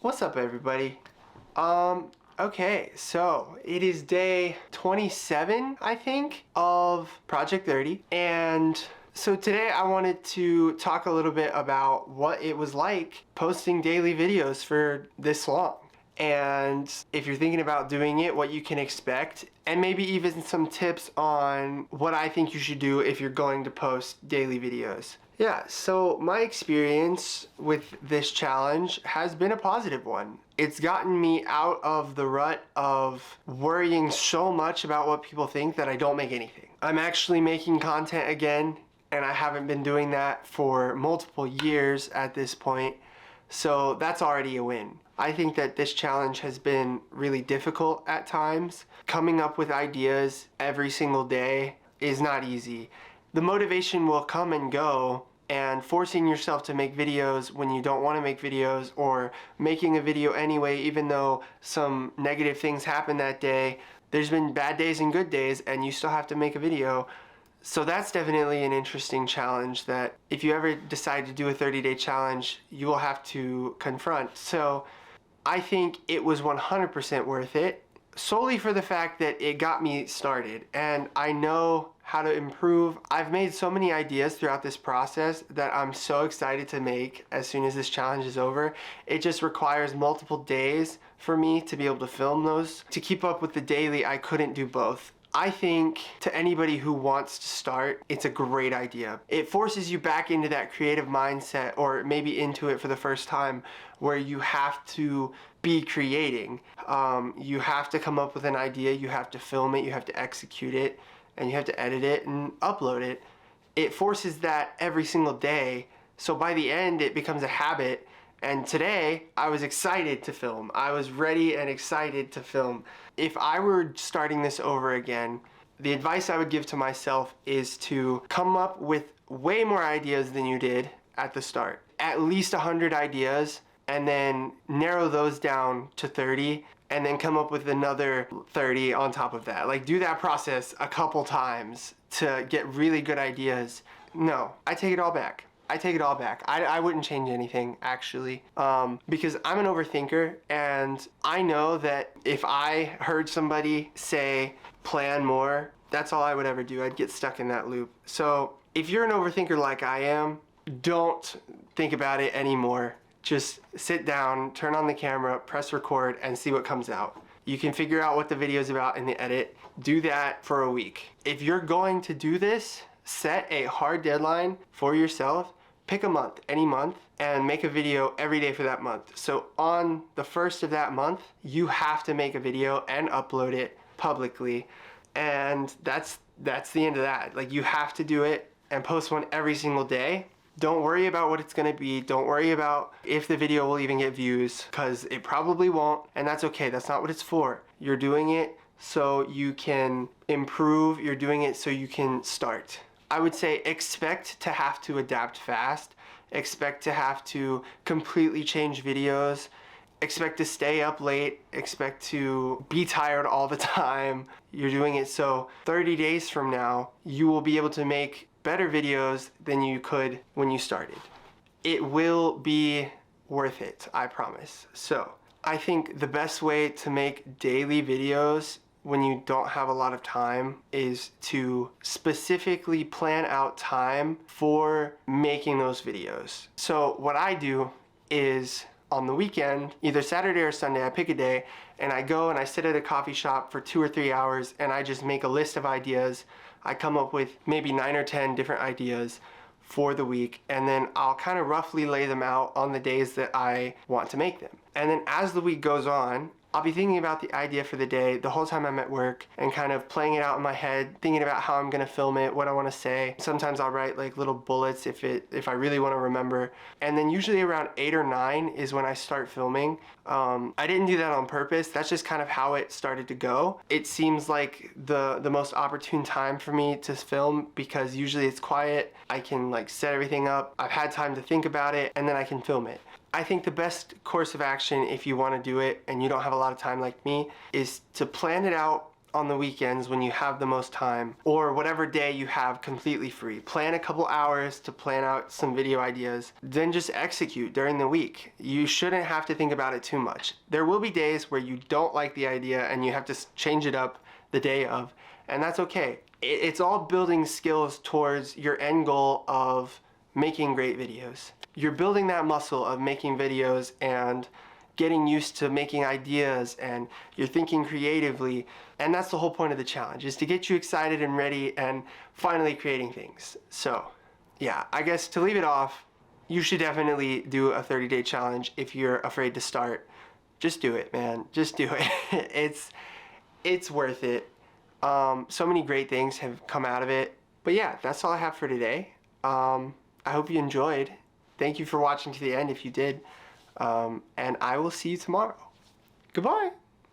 What's up, everybody? Okay, so it is day 27, I think, of Project 30, and so today I wanted to talk a little bit about what it was like posting daily videos for this long. And if you're thinking about doing it, what you can expect, and maybe even some tips on what I think you should do if you're going to post daily videos. Yeah, so my experience with this challenge has been a positive one. It's gotten me out of the rut of worrying so much about what people think that I don't make anything. I'm actually making content again, and I haven't been doing that for multiple years at this point, so that's already a win. I think that this challenge has been really difficult at times. Coming up with ideas every single day is not easy. The motivation will come and go, and forcing yourself to make videos when you don't want to make videos, or making a video anyway even though some negative things happen that day. There's been bad days and good days, and you still have to make a video. So that's definitely an interesting challenge that if you ever decide to do a 30-day challenge, you will have to confront. So I think it was 100% worth it, solely for the fact that it got me started, and I know how to improve. I've made so many ideas throughout this process that I'm so excited to make as soon as this challenge is over. It just requires multiple days for me to be able to film those. To keep up with the daily, I couldn't do both. I think to anybody who wants to start, it's a great idea. It forces you back into that creative mindset, or maybe into it for the first time, where you have to be creating. You have to come up with an idea, you have to film it, you have to execute it, and you have to edit it and upload it. It forces that every single day, so by the end it becomes a habit. And today, I was excited to film. I was ready and excited to film. If I were starting this over again, the advice I would give to myself is to come up with way more ideas than you did at the start. At least 100 ideas, and then narrow those down to 30, and then come up with another 30 on top of that. Like, do that process a couple times to get really good ideas. No, I take it all back. I take it all back. I wouldn't change anything, actually, because I'm an overthinker, and I know that if I heard somebody say plan more, that's all I would ever do. I'd get stuck in that loop. So if you're an overthinker like I am, don't think about it anymore. Just sit down, turn on the camera, press record, and see what comes out. You can figure out what the video is about in the edit. Do that for a week. If you're going to do this, set a hard deadline for yourself. Pick a month, any month, and make a video every day for that month. So on the first of that month, you have to make a video and upload it publicly. And that's the end of that. Like, you have to do it and post one every single day. Don't worry about what it's gonna be. Don't worry about if the video will even get views, because it probably won't, and that's okay. That's not what it's for. You're doing it so you can improve. You're doing it so you can start. I would say expect to have to adapt fast. Expect to have to completely change videos. Expect to stay up late. Expect to be tired all the time. You're doing it so 30 days from now, you will be able to make better videos than you could when you started. It will be worth it, I promise. So I think the best way to make daily videos when you don't have a lot of time is to specifically plan out time for making those videos. So what I do is, on the weekend, either Saturday or Sunday, I pick a day and I go and I sit at a coffee shop for 2 or 3 hours, and I just make a list of ideas. I come up with maybe 9 or 10 different ideas for the week, and then I'll kind of roughly lay them out on the days that I want to make them. And then as the week goes on, I'll be thinking about the idea for the day the whole time I'm at work, and kind of playing it out in my head, thinking about how I'm gonna film it, what I wanna say. Sometimes I'll write like little bullets if I really wanna remember. And then usually around 8 or 9 is when I start filming. I didn't do that on purpose. That's just kind of how it started to go. It seems like the most opportune time for me to film, because usually it's quiet. I can like set everything up. I've had time to think about it, and then I can film it. I think the best course of action if you want to do it and you don't have a lot of time like me is to plan it out on the weekends when you have the most time, or whatever day you have completely free. Plan a couple hours to plan out some video ideas, then just execute during the week. You shouldn't have to think about it too much. There will be days where you don't like the idea and you have to change it up the day of, and that's okay. It's all building skills towards your end goal of making great videos. You're building that muscle of making videos and getting used to making ideas, and you're thinking creatively, and that's the whole point of the challenge, is to get you excited and ready and finally creating things. So yeah, I guess to leave it off, you should definitely do a 30-day challenge. If you're afraid to start, just do it, man. Just do it. It's worth it. So many great things have come out of it. But yeah, that's all I have for today. I hope you enjoyed. Thank you for watching to the end if you did. And I will see you tomorrow. Goodbye.